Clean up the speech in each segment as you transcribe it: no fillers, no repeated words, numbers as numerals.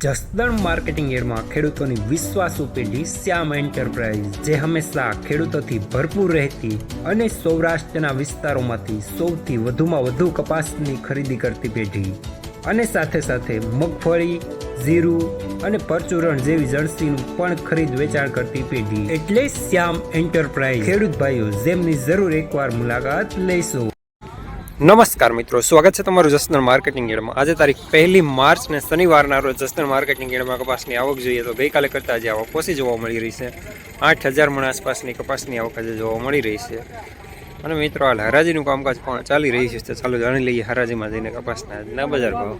Jasdan marketing યાર્ડમાં ખેડૂતોની વિશ્વાસુ પેઢી શ્યામ એન્ટરપ્રાઇઝ, જે હંમેશા ખેડૂતોથી ભરપૂર રહેતી અને સૌરાષ્ટ્રના વિસ્તારોમાંથી સૌથી વધુમાં વધુ કપાસની ખરીદી કરતી પેઢી અને સાથે સાથે મગફળી, જીરું અને પરચુરણ જેવી જણસીનું પણ ખરીદ વેચાણ કરતી પેઢી એટલે શ્યામ એન્ટરપ્રાઇઝ ખેડૂત ભાઈઓ, જેમની જરૂર એકવાર મુલાકાત લઈશું। નમસ્કાર મિત્રો, સ્વાગત છે તમારું જસદણ માર્કેટિંગ યાર્ડમાં। આજે તારીખ 1 માર્ચ ને શનિવારના રોજ જસદણ માર્કેટિંગ યાર્ડમાં કપાસની આવક જોઈએ તો ગઈકાલે કરતાં આજે આવક ઓછી જોવા મળી રહી છે। 8,000 મણ આસપાસની કપાસની આવક આજે જોવા મળી રહી છે। અને મિત્રો હાલ હરાજીનું કામકાજ પણ ચાલી રહી છે, તો ચાલો જાણી લઈએ હરાજીમાં જઈને કપાસના આજના બજાર ભાવ।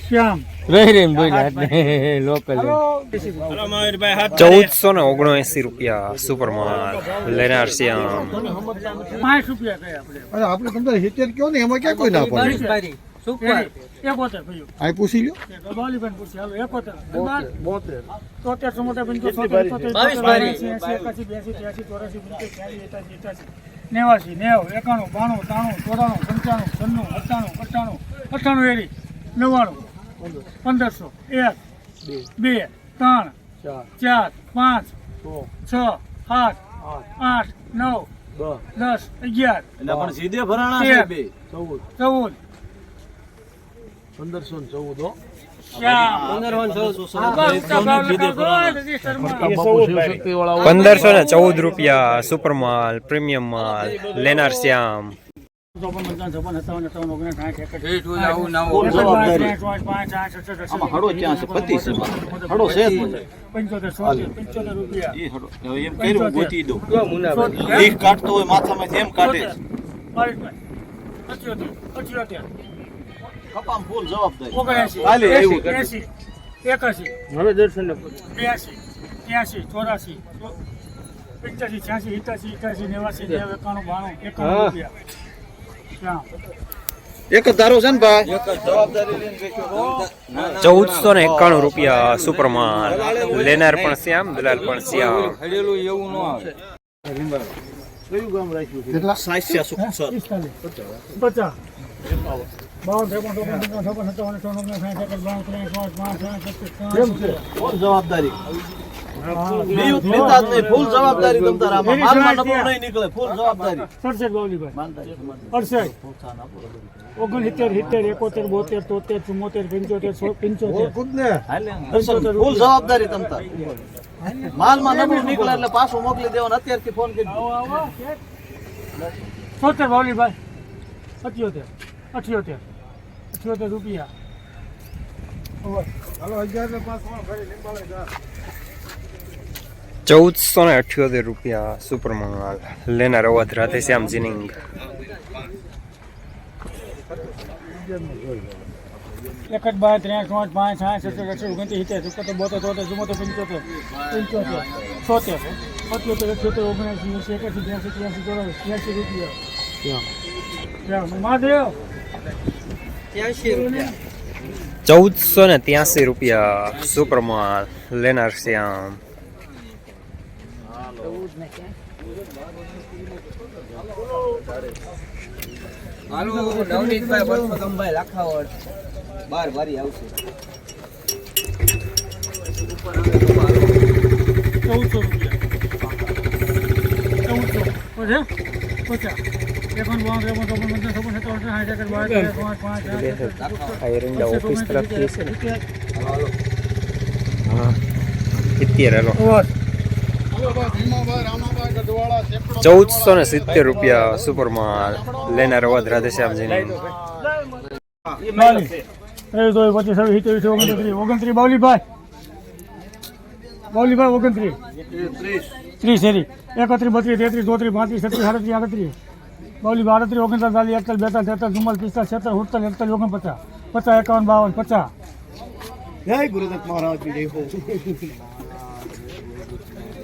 શ્યામ 1479 રૂપિયા સુપર માલ લેનાર શ્યામ। 5 રૂપિયા અરે આપણે તમને 70 કયો ને એમાં ક્યાં કોઈ ના પડે સુપર 71 આ પૂછી લ્યો બાલીબેન પૂછી હાલો 71 72 1500 1 2 3 4 5 6 7 8 9 10 11 પણ સીધે ભરાણા છે બે 14 1514 1514 રૂપિયા સુપર માલ પ્રીમિયમ માલ લેનાર શ્યામ। ફૂલ જવાબદારી 81 હવે દર્શન 82 83 84 85 86 87 88 89 91 એક જ ધારો છે ને ભાઈ, જવાબદારી લઈને બેઠો 1491 રૂપિયા સુપર માલ લેનાર પણ શ્યામ, દલાલ પણ શ્યામ। હડેલું એવું ન આવે કયું ગામ રાખ્યું છે કેટલા 50 ફૂલ જવાબદારી ફૂલ જવાબદારી તમ તારા માલમાં નબળો નહીં નીકળે, ફૂલ જવાબદારી 67 બાવલીભાઈ 68 69 70 71 72 73 74 75 ખુદ ને ફૂલ જવાબદારી તમ તાર માલમાં નબળું નીકળે એટલે પાછું મોકલી દેવાનું, અત્યારથી ફોન કરી 70 બાવલીભાઈ 78 રૂપિયા। હાલો 1000 ને 5 ફરી લીંબાળે જા 1478 રૂપિયા સુપર માલ લેનાર અવધ રાધે શ્યામ જીનિંગ। 1 2 3 4 5 6 7 8 9 10 11 12 13 14 15 16 17 18 19 રૂપિયા। મહાદેવ 1483 રૂપિયા સુપર માલ લેનાર શ્યામ। નવનીતભાઈ પરસોત્તમભાઈ લાખાવડ 12 વારી આવશે 1400 રૂપિયા 1470 રૂપિયા સુપર માલ લેનાર અવધ રાધે શ્યામ જીનિંગ। 29 બાવલીભાઈ 29 30 31 32 33 34 35 37 38 બાવલી 38 39 40 41 42 43 44 45 46 47 48 49 50 51 52 જય ગુરુદત્ત મહારાજ કી જય હો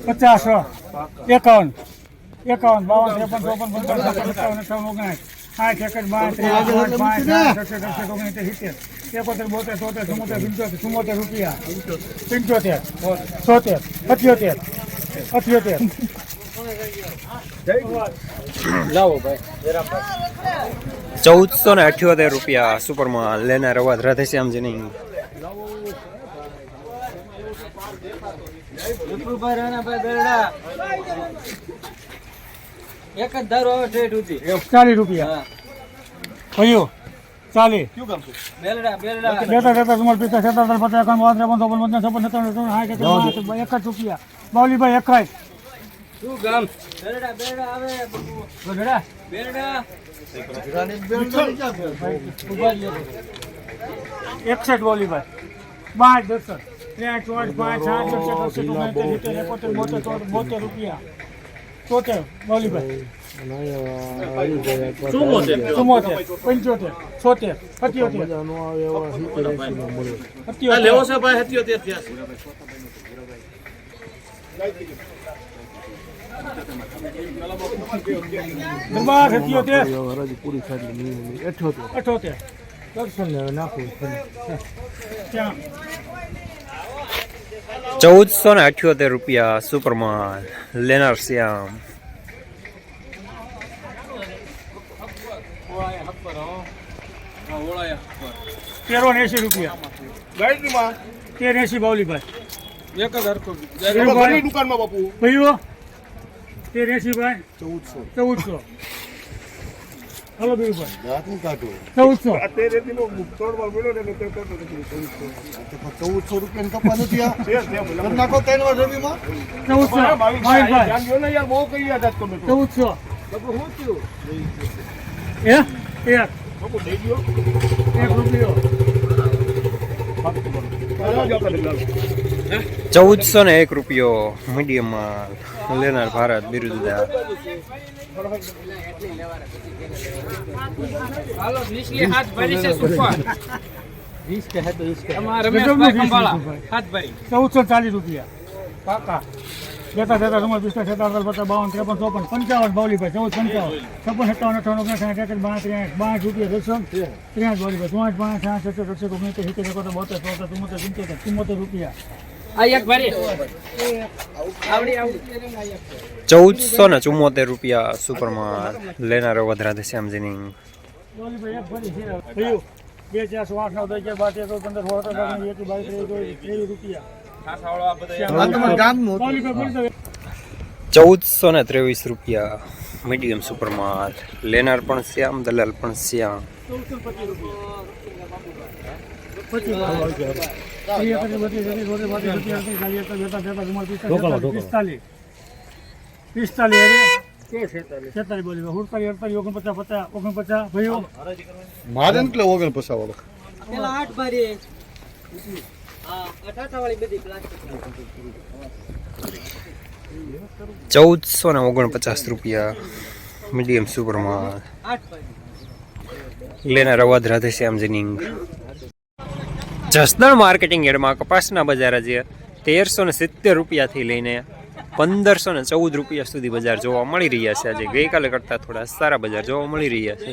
50 51 52 53 54 55 56 57 58 59 60 એકડ 32 રૂપિયા 75 77 78 ₹1478 રૂપિયા સુપરમાં લેનાર અવાજ રાધેશ્યામજીની એક જ ધારો આવે ઠેઠ સુધી 40 રૂપિયા ભાઈઓ 40 બેલડા બેલડા દેતા દેતા તમારે 1 રૂપિયા બાવલીભાઈ 21 શું ગામ બેલડા બેલડા આવે બેલડા બેલડા 61 બાવલીભાઈ 12 10 72 રૂપિયા 70 બાવલીભાઈ 75 76 77 લેવો છે ભાઈ 77 થયા દરબાર 77 પૂરી થાય 78 દર્શન નાખું ક્યાં ₹1478 સુપરમાં લેનાર શ્યામ તેરો 80 રૂપિયા 1380 બાવલીભાઈ 1000 દુકાનમાં બાપુ ભાઈઓ 1380 ભાઈ 1400 હલો બીરુભાઈ જાતનું કાઢો 1400 અત્યારે તેનો તોડવા મળ્યો ને તો 1400 રૂપિયા કપા નથી આ નાખો 3 વાર રવિમાં 1400 ભાઈ જાણ્યો ને યાર બહુ કઈ યાદ આજ તમે 1400 બાપુ હું થયું એક બાપુ દઈ ગયો ₹1 ₹1401 મીડિયમમાં લેનાર ભારત બિરુદદાર હાલો નીચલી હાથ ભરી છે સુપર 20 કે હે તો 20 કે અમાર રમેશભાઈ કંબાળા હાથ ભરી 1440 રૂપિયા પાકા દેતા દેતા તમારે 57 52 53 54 55 બાવલીભાઈ 14 55 56 57 58 59 રૂપિયા 2 રૂપિયા આ એક ભરી આવડી આવડી ₹1474 સુપરમાં લેનાર અવાજ રાધેશ્યામજીની બાવલીભાઈ એક ભરી છે થયું 2 4 8 9 10 11 12 13 રૂપિયા આ તમારા ગામનું બાવલીભાઈ બોલી ₹1423 મીડિયમ સુપરમાં લેનાર પણ શ્યામ દલાલ પણ શ્યામ 45 બોલી 48 49 ભાઈઓ મારે ને 49 વાળો પેલા 8 ભરી હા 88 વાળી બધી પ્લાસ્ટિક ₹1449 મીડિયમ સુપરમાં 8 ભરી લેનાર અવાજ રાધેશ્યામજીની જસદણ માર્કેટિંગ યાર્ડમાં કપાસના બજાર આજે ₹1370 થી લઈને ₹1514 સુધી બજાર જોવા મળી રહ્યા છે. આજે ગઈકાલે કરતાં થોડા સારા બજાર જોવા મળી રહ્યા છે.